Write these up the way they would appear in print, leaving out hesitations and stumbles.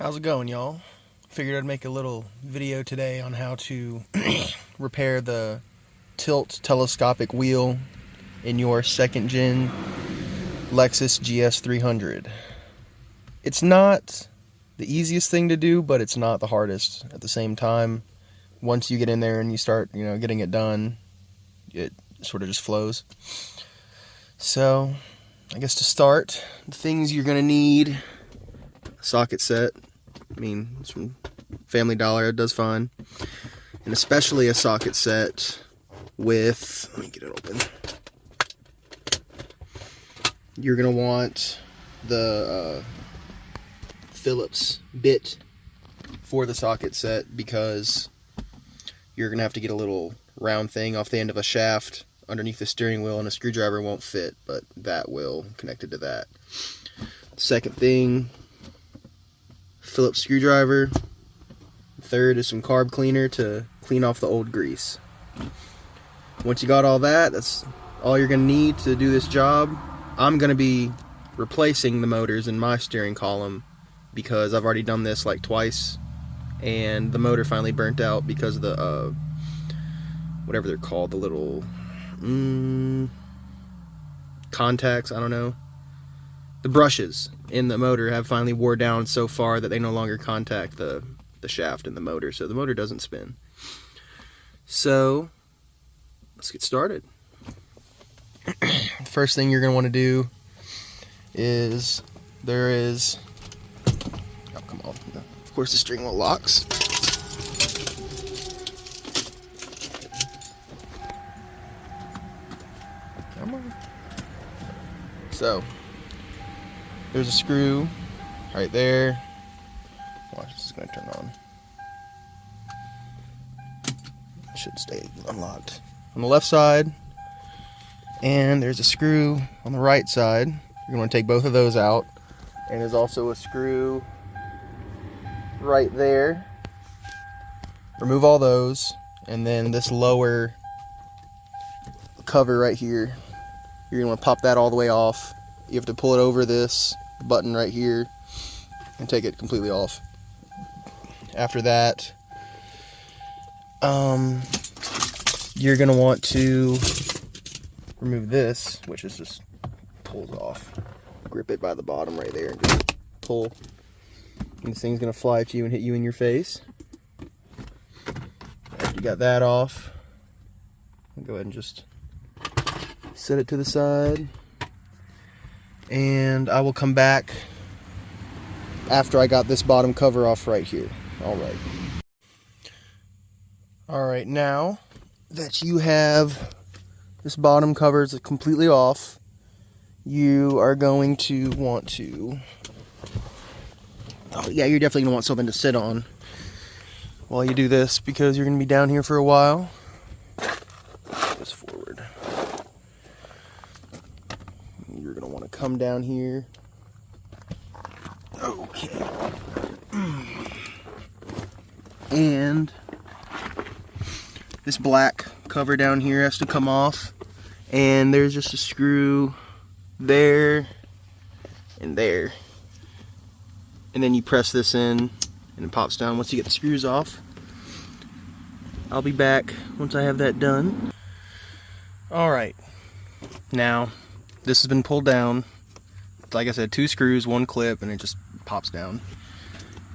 How's it going, y'all? Figured I'd make a little video today on how to repair the tilt telescopic wheel in your second gen Lexus GS300. It's not the easiest thing to do, but it's not the hardest at the same time. Once you get in there and you start, getting it done, it sort of just flows. So, I guess to start, the things you're gonna need: a socket set. I mean, it's from Family Dollar, it does fine. And especially a socket set with, let me get it open. You're gonna want the Phillips bit for the socket set, because you're gonna have to get a little round thing off the end of a shaft underneath the steering wheel, and a screwdriver won't fit, but that will connect it to that. Second thing, Phillips screwdriver. Third is some carb cleaner to clean off the old grease. Once you got all that, that's all you're gonna need to do this job. I'm gonna be replacing the motors in my steering column because I've already done this like twice, and the motor finally burnt out because of the whatever they're called, the little contacts, I don't know. The brushes in the motor have finally wore down so far that they no longer contact the shaft in the motor, so the motor doesn't spin. So let's get started. The first thing you're going to want to do is, oh, come on, of course the steering wheel locks. Come on. So there's a screw right there. Watch, this is going to turn on. It should stay unlocked. On the left side, and there's a screw on the right side. You're going to take both of those out. And there's also a screw right there. Remove all those. And then this lower cover right here, you're going to want to pop that all the way off. You have to pull it over this button right here and take it completely off. After that, you're gonna want to remove this, which is just pulls off. Grip it by the bottom right there and just pull. And this thing's gonna fly at you and hit you in your face. After you got that off, go ahead and just set it to the side. And I will come back after I got this bottom cover off right here. Alright, now that you have this bottom cover completely off, you are going to want to, you're definitely going to want something to sit on while you do this, because you're going to be down here for a while. Put this forward. You're going to want to come down here. Okay. And this black cover down here has to come off, and there's just a screw there and there, and then you press this in and it pops down once you get the screws off. I'll be back once I have that done. Alright, now this has been pulled down. Like I said, 2 screws, 1 clip, and it just pops down.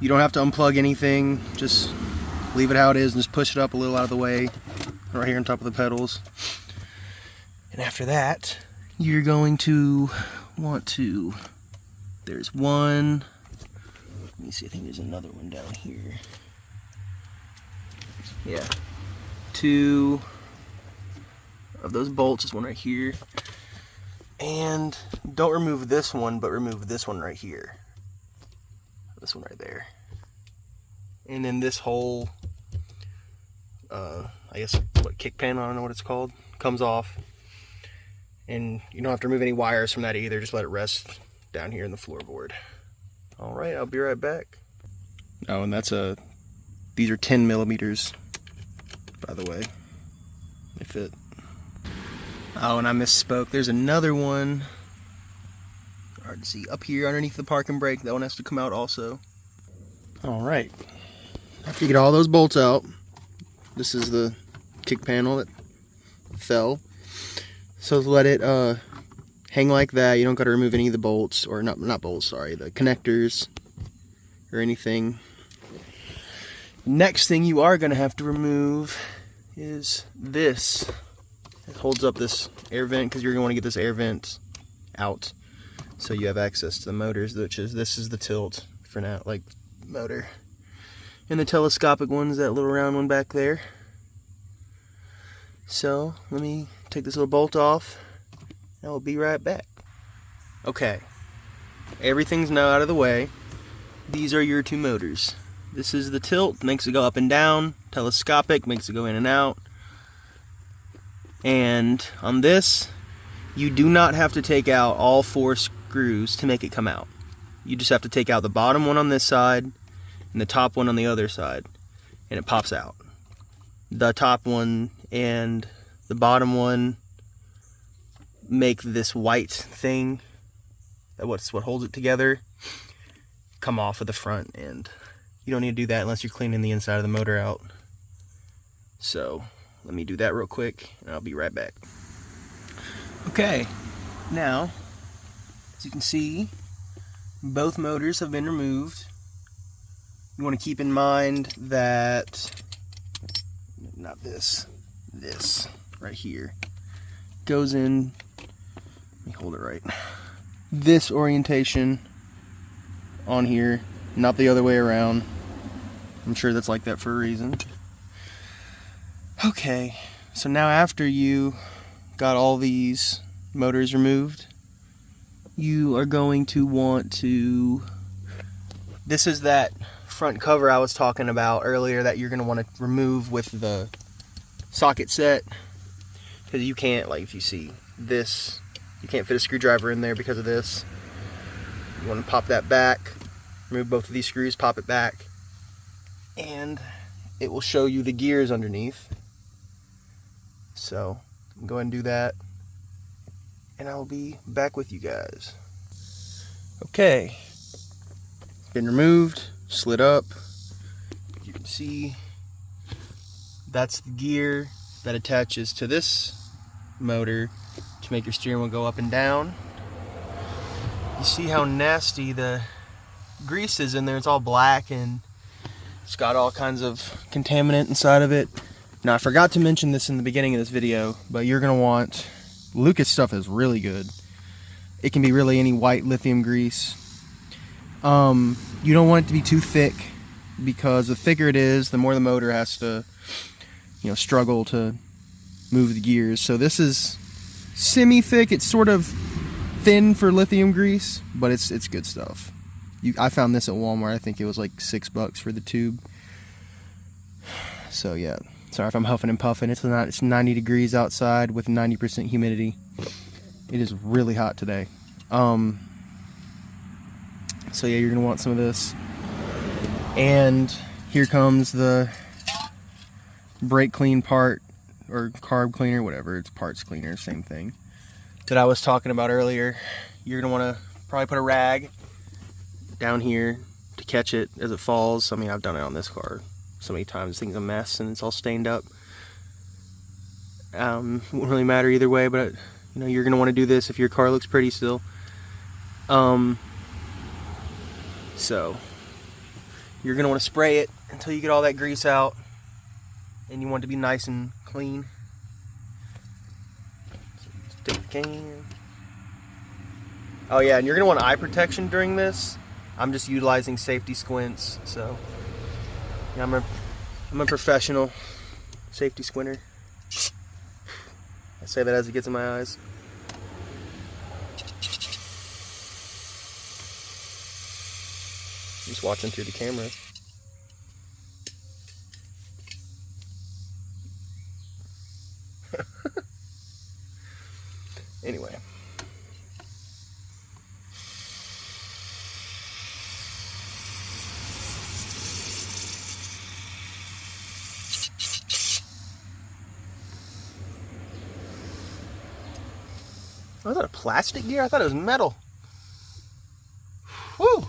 You don't have to unplug anything, just leave it how it is and just push it up a little out of the way, right here on top of the pedals. And after that, you're going to want to, there's one, let me see, I think there's another one down here. Yeah, 2 of those bolts, there's one right here. And don't remove this one, but remove this one right here. This one right there. And then this whole, I guess, kick pan, I don't know what it's called, comes off. And you don't have to remove any wires from that either, just let it rest down here in the floorboard. Alright, I'll be right back. Oh, and these are 10 millimeters, by the way. They fit. Oh, and I misspoke. There's another one. Hard to see. Up here underneath the parking brake. That one has to come out also. All right, after you get all those bolts out, this is the kick panel that fell. So let it hang like that. You don't got to remove any of the bolts, or not bolts, sorry, the connectors or anything. Next thing you are going to have to remove is this. It holds up this air vent because you're going to want to get this air vent out so you have access to the motors, which is, this is the tilt for now, like motor. And the telescopic one's that little round one back there. So let me take this little bolt off and I'll be right back. Okay, everything's now out of the way. These are your two motors. This is the tilt, makes it go up and down. Telescopic makes it go in and out. And on this, you do not have to take out all 4 screws to make it come out. You just have to take out the bottom one on this side and the top one on the other side, and it pops out. The top one and the bottom one make this white thing, that's what holds it together, come off of the front, and you don't need to do that unless you're cleaning the inside of the motor out. So let me do that real quick and I'll be right back. Okay, now as you can see, both motors have been removed. You want to keep in mind that, not this right here goes in, let me hold it right, this orientation on here, not the other way around. I'm sure that's like that for a reason. Okay, so now after you got all these motors removed, you are going to want to, this is that front cover I was talking about earlier that you're going to want to remove with the socket set, because you can't, like if you see this, you can't fit a screwdriver in there because of this. You want to pop that back, remove both of these screws, pop it back, and it will show you the gears underneath. So go ahead and do that, and I'll be back with you guys. Okay, it's been removed, slid up. You can see that's the gear that attaches to this motor to make your steering wheel go up and down. You see how nasty the grease is in there. It's all black and it's got all kinds of contaminant inside of it. Now I forgot to mention this in the beginning of this video, but you're going to want, Lucas stuff is really good. It can be really any white lithium grease. You don't want it to be too thick, because the thicker it is, the more the motor has to, you know, struggle to move the gears. So this is semi-thick. It's sort of thin for lithium grease, but it's good stuff. I found this at Walmart. I think it was like $6 for the tube. So yeah, sorry if I'm huffing and puffing. It's 90 degrees outside with 90% humidity. It is really hot today. So yeah, you're gonna want some of this. And here comes the brake clean part, or carb cleaner, whatever, it's parts cleaner, same thing, that I was talking about earlier. You're gonna wanna probably put a rag down here to catch it as it falls. I mean, I've done it on this car so many times. This thing's a mess and it's all stained up. Won't really matter either way, but you know, you're gonna wanna do this if your car looks pretty still. So you're gonna wanna spray it until you get all that grease out, and you want it to be nice and clean. So just take the can. Oh yeah, and you're gonna want eye protection during this. I'm just utilizing safety squints, so yeah, I'm a professional safety squinter. I say that as it gets in my eyes. Just watching through the camera. Anyway. Oh, is that a plastic gear? I thought it was metal. Whew.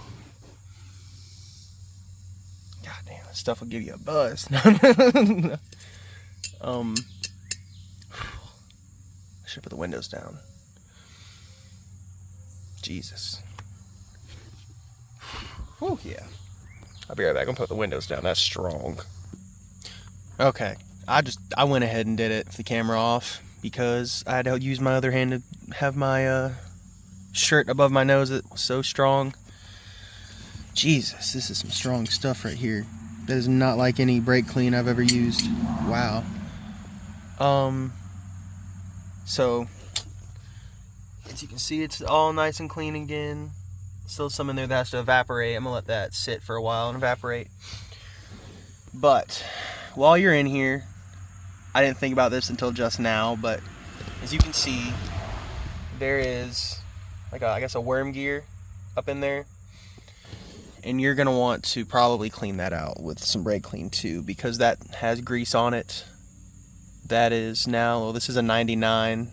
stuff will give you a buzz. I should put the windows down. Jesus. Oh yeah. I'll be right back. I'm gonna put the windows down. That's strong. Okay. I went ahead and did it with the camera off because I had to use my other hand to have my shirt above my nose. It was so strong. Jesus, this is some strong stuff right here. That is not like any brake clean I've ever used. Wow. So as you can see, it's all nice and clean again. Still some in there that has to evaporate. I'm gonna let that sit for a while and evaporate. But while you're in here, I didn't think about this until just now, but as you can see, there is like I guess a worm gear up in there. And you're gonna want to probably clean that out with some brake clean too, because that has grease on it. That is now, well, this is a 99.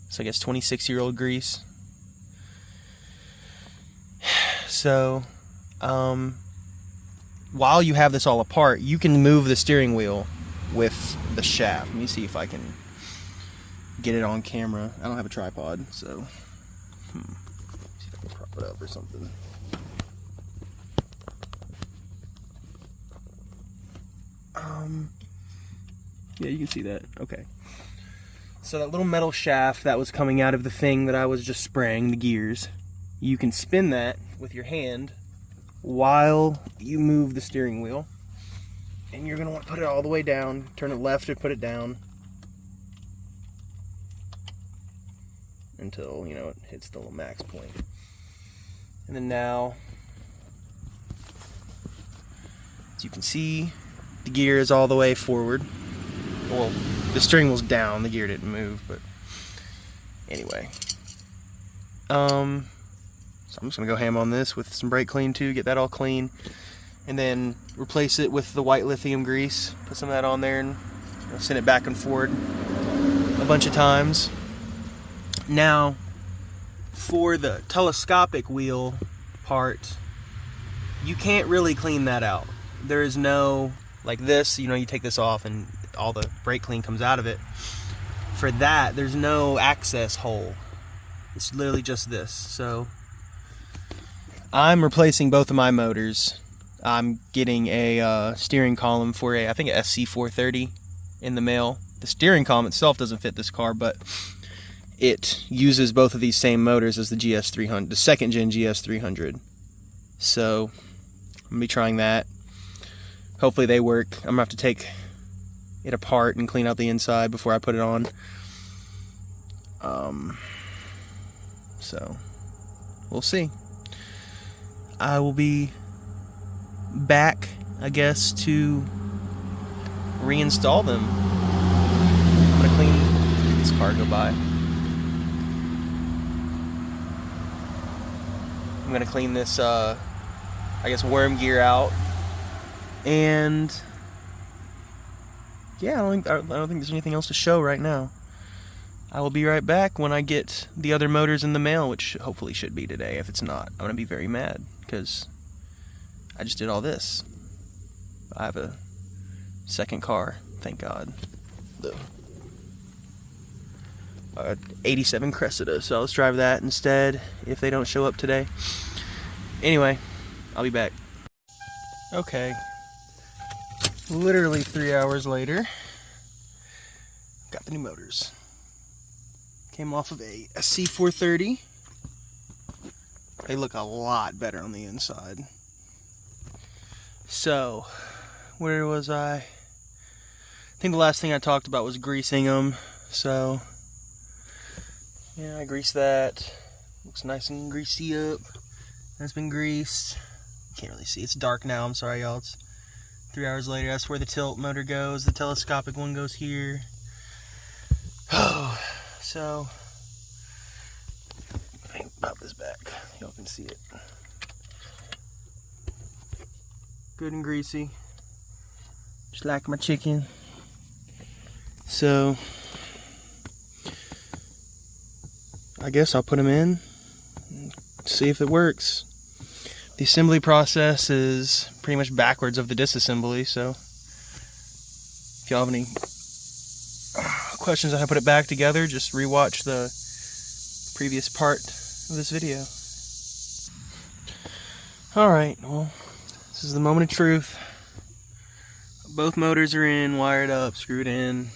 So I guess 26-year-old grease. So, while you have this all apart, you can move the steering wheel with the shaft. Let me see if I can get it on camera. I don't have a tripod, so see if I can prop it up or something. Yeah, you can see that. Okay. So that little metal shaft that was coming out of the thing that I was just spraying, the gears, you can spin that with your hand while you move the steering wheel. And you're going to want to put it all the way down. Turn it left to put it down. Until, you know, it hits the little max point. And then now, as you can see, the gear is all the way forward. Well, the steering wheel's down, the gear didn't move, but anyway. So I'm just gonna go ham on this with some brake clean too, get that all clean, and then replace it with the white lithium grease. Put some of that on there and send it back and forward a bunch of times. Now, for the telescopic wheel part, you can't really clean that out. There is no, like this, you know, you take this off and all the brake clean comes out of it. For that, there's no access hole. It's literally just this. So I'm replacing both of my motors. I'm getting a steering column for I think a SC430 in the mail. The steering column itself doesn't fit this car, but it uses both of these same motors as the GS300, the second gen GS300. So I'm gonna be trying that. Hopefully they work. I'm gonna have to take it apart and clean out the inside before I put it on. So we'll see. I will be back, I guess, to reinstall them. I'm gonna clean this car, go by. I'm gonna clean this, I guess, worm gear out, and yeah, I don't think there's anything else to show right now. I will be right back when I get the other motors in the mail, which hopefully should be today. If it's not, I'm gonna be very mad because I just did all this. I have a second car, thank God. The 87 Cressida, so let's drive that instead if they don't show up today. Anyway, I'll be back. Okay, literally 3 hours later, got the new motors. Came off of a C430. They look a lot better on the inside. So, where was I? I think the last thing I talked about was greasing them. So, yeah, I greased that. Looks nice and greasy up. That's been greased. Can't really see. It's dark now. I'm sorry, y'all. It's 3 hours later. That's where the tilt motor goes. The telescopic one goes here. Oh, so let me pop this back. Y'all can see it. Good and greasy. Just like my chicken. So I guess I'll put them in and see if it works. The assembly process is pretty much backwards of the disassembly, so if y'all have any questions on how to put it back together, just rewatch the previous part of this video. Alright, well, this is the moment of truth. Both motors are in, wired up, screwed in.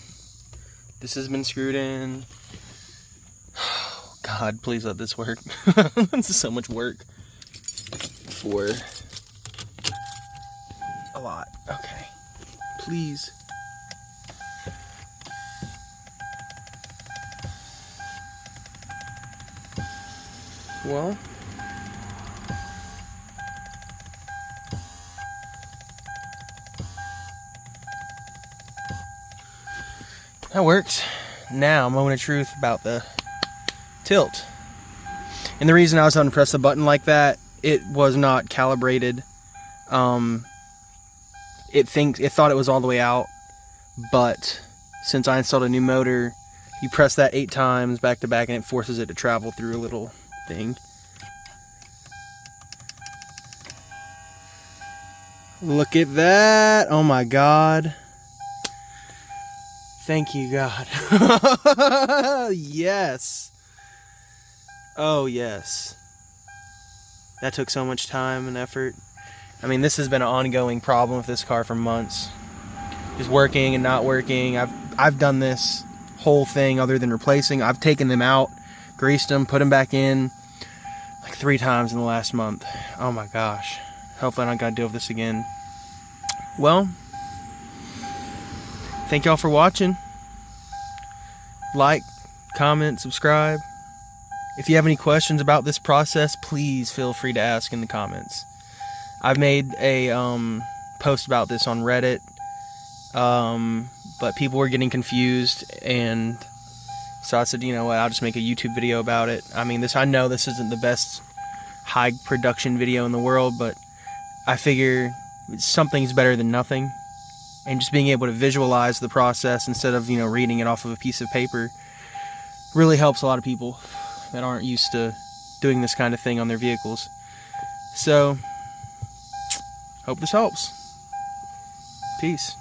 This has been screwed in. Oh, God, please let this work. This is so much work for a lot. Okay, please. Well, that worked. Now, moment of truth about the tilt. And the reason I was having to press the button like that, it was not calibrated. It thought it was all the way out, but since I installed a new motor, you press that 8 times back to back and it forces it to travel through a little thing. Look at that. Oh my God. Thank you, God. Yes. Oh, yes. That took so much time and effort. I mean, this has been an ongoing problem with this car for months. Just working and not working. I've done this whole thing other than replacing. I've taken them out, greased them, put them back in like 3 times in the last month. Oh my gosh. Hopefully I don't gotta deal with this again. Well, thank y'all for watching. Like, comment, subscribe. If you have any questions about this process, please feel free to ask in the comments. I've made a post about this on Reddit, but people were getting confused, and so I said, you know what, I'll just make a YouTube video about it. I mean, I know this isn't the best high production video in the world, but I figure something's better than nothing. And just being able to visualize the process instead of, reading it off of a piece of paper really helps a lot of people that aren't used to doing this kind of thing on their vehicles. So, hope this helps. Peace.